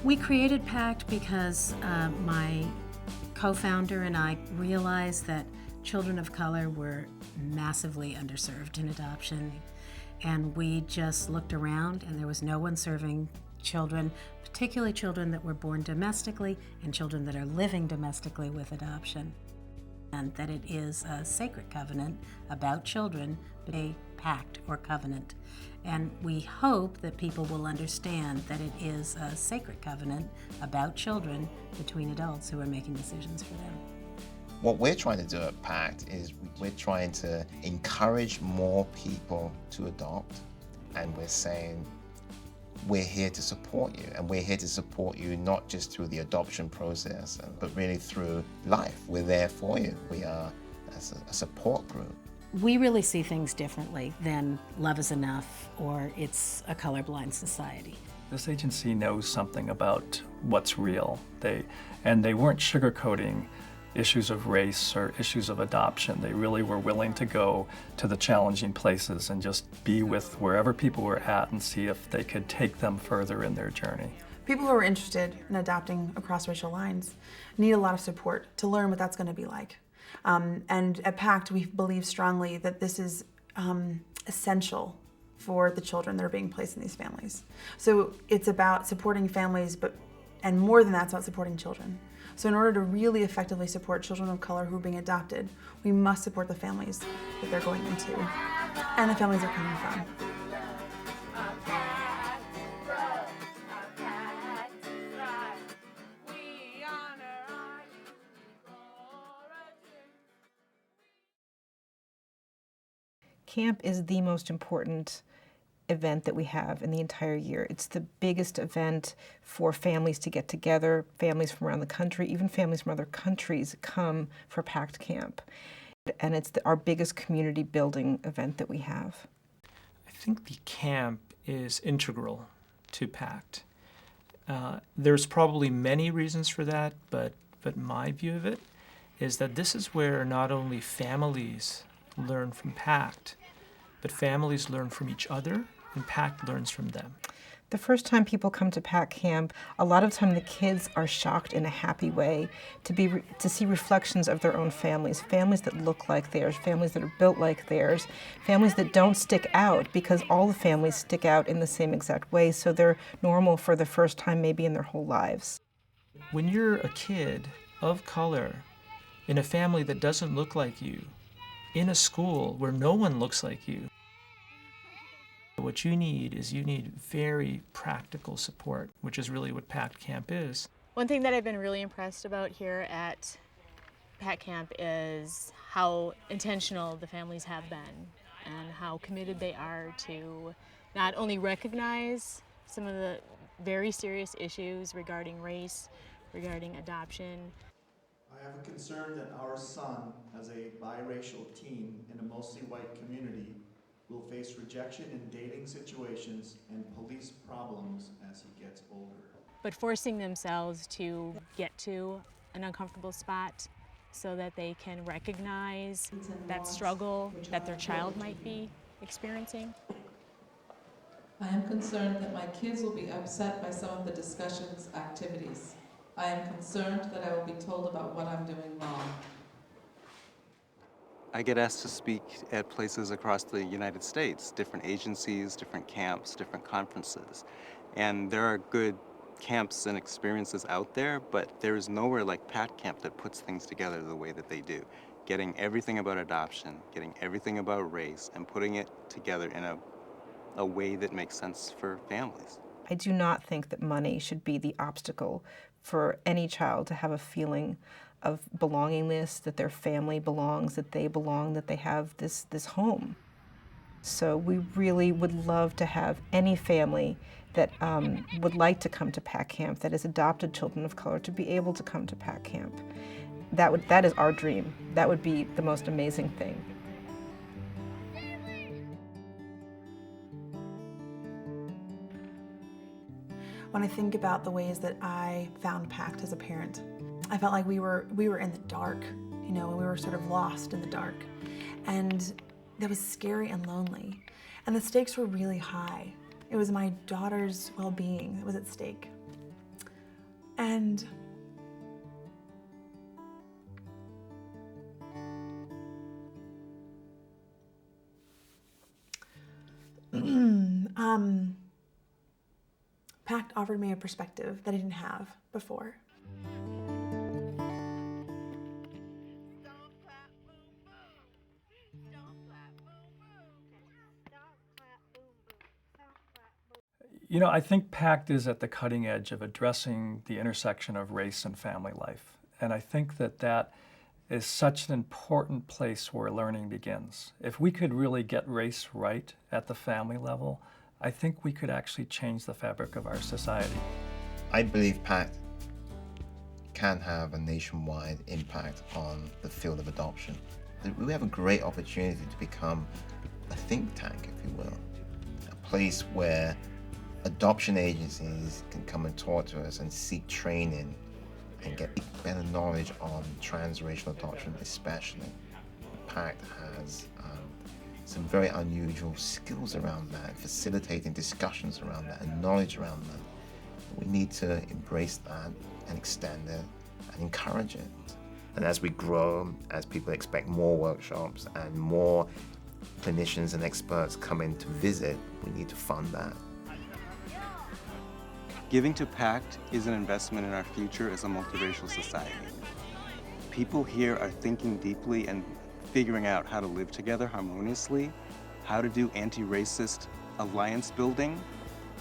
We created Pact because my co-founder and I realized that children of color were massively underserved in adoption. And we just looked around and there was no one serving children, particularly children that were born domestically and children that are living domestically with adoption. And that it is a sacred covenant about children, a pact or covenant. And we hope that people will understand that it is a sacred covenant about children between adults who are making decisions for them. What we're trying to do at Pact is we're trying to encourage more people to adopt, and we're saying we're here to support you, and we're here to support you not just through the adoption process, but really through life. We're there for you. We are a support group. We really see things differently than Love is Enough or It's a Colorblind Society. This agency knows something about what's real. They weren't sugarcoating issues of race or issues of adoption. They really were willing to go to the challenging places and just be with wherever people were at and see if they could take them further in their journey. People who are interested in adopting across racial lines need a lot of support to learn what that's going to be like. And at Pact, we believe strongly that this is essential for the children that are being placed in these families. So it's about supporting families, and more than that, it's about supporting children. So in order to really effectively support children of color who are being adopted, we must support the families that they're going into and the families they're coming from. Camp is the most important event that we have in the entire year. It's the biggest event for families to get together. Families from around the country, even families from other countries come for Pact Camp. And it's our biggest community building event that we have. I think the camp is integral to Pact. There's probably many reasons for that, but my view of it is that this is where not only families learn from Pact, but families learn from each other, and Pact learns from them. The first time people come to Pact Camp, a lot of time the kids are shocked in a happy way to see reflections of their own families, families that look like theirs, families that are built like theirs, families that don't stick out because all the families stick out in the same exact way, so they're normal for the first time maybe in their whole lives. When you're a kid of color in a family that doesn't look like you, in a school where no one looks like you, what you need very practical support, which is really what Pact Camp is. One thing that I've been really impressed about here at Pact Camp is how intentional the families have been and how committed they are to not only recognize some of the very serious issues regarding race, regarding adoption. I have a concern that our son, as a biracial teen in a mostly white community, will face rejection in dating situations and police problems as he gets older. But forcing themselves to get to an uncomfortable spot so that they can recognize that struggle that their child might be experiencing. I am concerned that my kids will be upset by some of the discussions, activities. I am concerned that I will be told about what I'm doing wrong. I get asked to speak at places across the United States, different agencies, different camps, different conferences. And there are good camps and experiences out there, but there is nowhere like Pact Camp that puts things together the way that they do. Getting everything about adoption, getting everything about race, and putting it together in a way that makes sense for families. I do not think that money should be the obstacle for any child to have a feeling of belongingness, that their family belongs, that they belong, that they have this home. So we really would love to have any family that would like to come to Pact Camp, that has adopted children of color, to be able to come to Pact Camp. That is our dream. That would be the most amazing thing. When I think about the ways that I found Pact as a parent, I felt like we were in the dark, we were sort of lost in the dark. And that was scary and lonely. And the stakes were really high. It was my daughter's well-being that was at stake. And Pact offered me a perspective that I didn't have before. You know, I think Pact is at the cutting edge of addressing the intersection of race and family life. And I think that that is such an important place where learning begins. If we could really get race right at the family level, I think we could actually change the fabric of our society. I believe Pact can have a nationwide impact on the field of adoption. We have a great opportunity to become a think tank, if you will, a place where adoption agencies can come and talk to us and seek training and get better knowledge on transracial adoption especially. Pact has some very unusual skills around that, facilitating discussions around that and knowledge around that. We need to embrace that and extend it and encourage it. And as we grow, as people expect more workshops and more clinicians and experts come in to visit, we need to fund that. Giving to Pact is an investment in our future as a multiracial society. People here are thinking deeply and figuring out how to live together harmoniously, how to do anti-racist alliance building.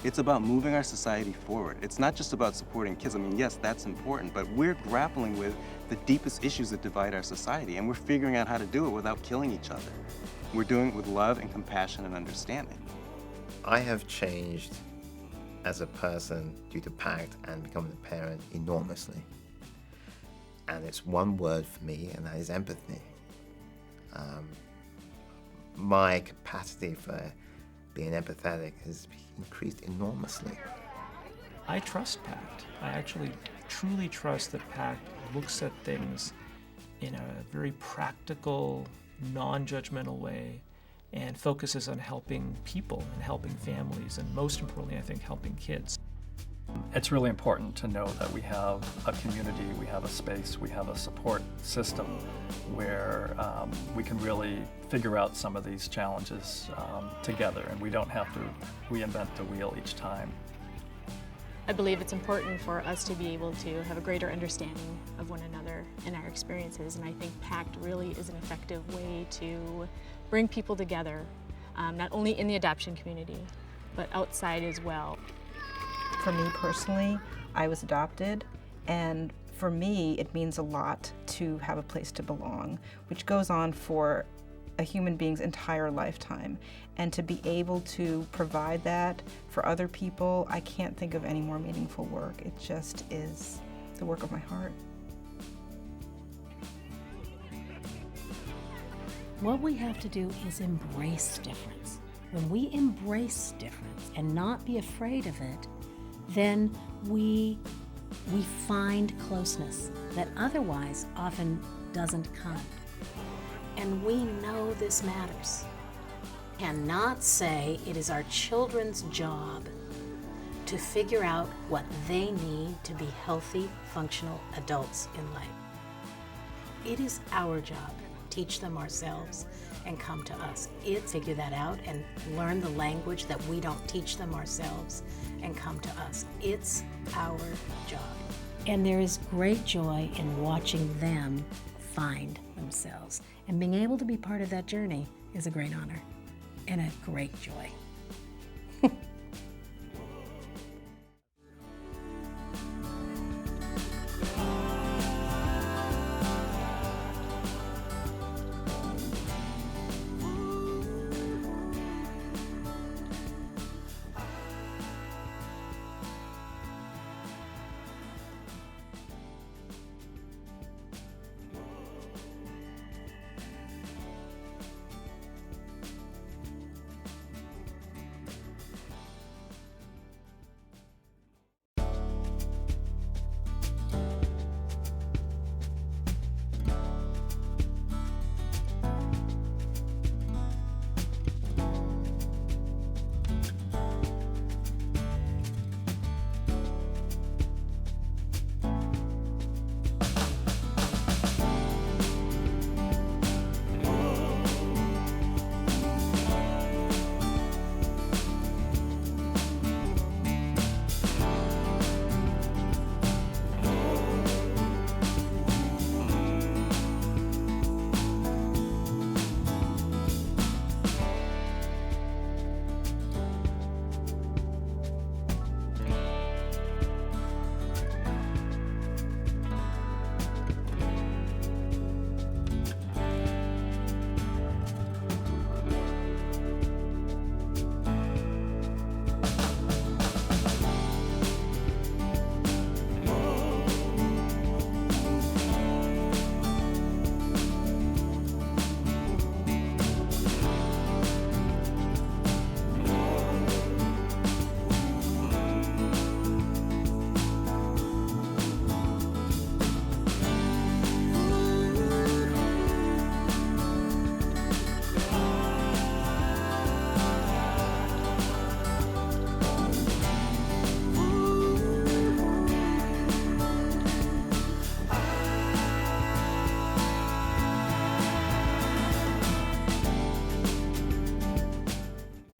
It's about moving our society forward. It's not just about supporting kids. I mean, yes, that's important, but we're grappling with the deepest issues that divide our society, and we're figuring out how to do it without killing each other. We're doing it with love and compassion and understanding. I have changed as a person due to Pact and becoming a parent enormously. And it's one word for me, and that is empathy. My capacity for being empathetic has increased enormously. I trust Pact. I actually truly trust that Pact looks at things in a very practical, non-judgmental way and focuses on helping people and helping families, and most importantly, I think, helping kids. It's really important to know that we have a community, we have a space, we have a support system where we can really figure out some of these challenges together, and we don't have to reinvent the wheel each time. I believe it's important for us to be able to have a greater understanding of one another and our experiences, and I think Pact really is an effective way to bring people together, not only in the adoption community, but outside as well. For me personally, I was adopted, and for me, it means a lot to have a place to belong, which goes on for a human being's entire lifetime. And to be able to provide that for other people, I can't think of any more meaningful work. It just is the work of my heart. What we have to do is embrace difference. When we embrace difference and not be afraid of it, then we find closeness that otherwise often doesn't come. And we know this matters. Cannot say it is our children's job to figure out what they need to be healthy, functional adults in life. It is our job. Teach them ourselves and come to us. It's figure that out and learn the language that we don't teach them ourselves and come to us. It's our job. And there is great joy in watching them find themselves. And being able to be part of that journey is a great honor and a great joy.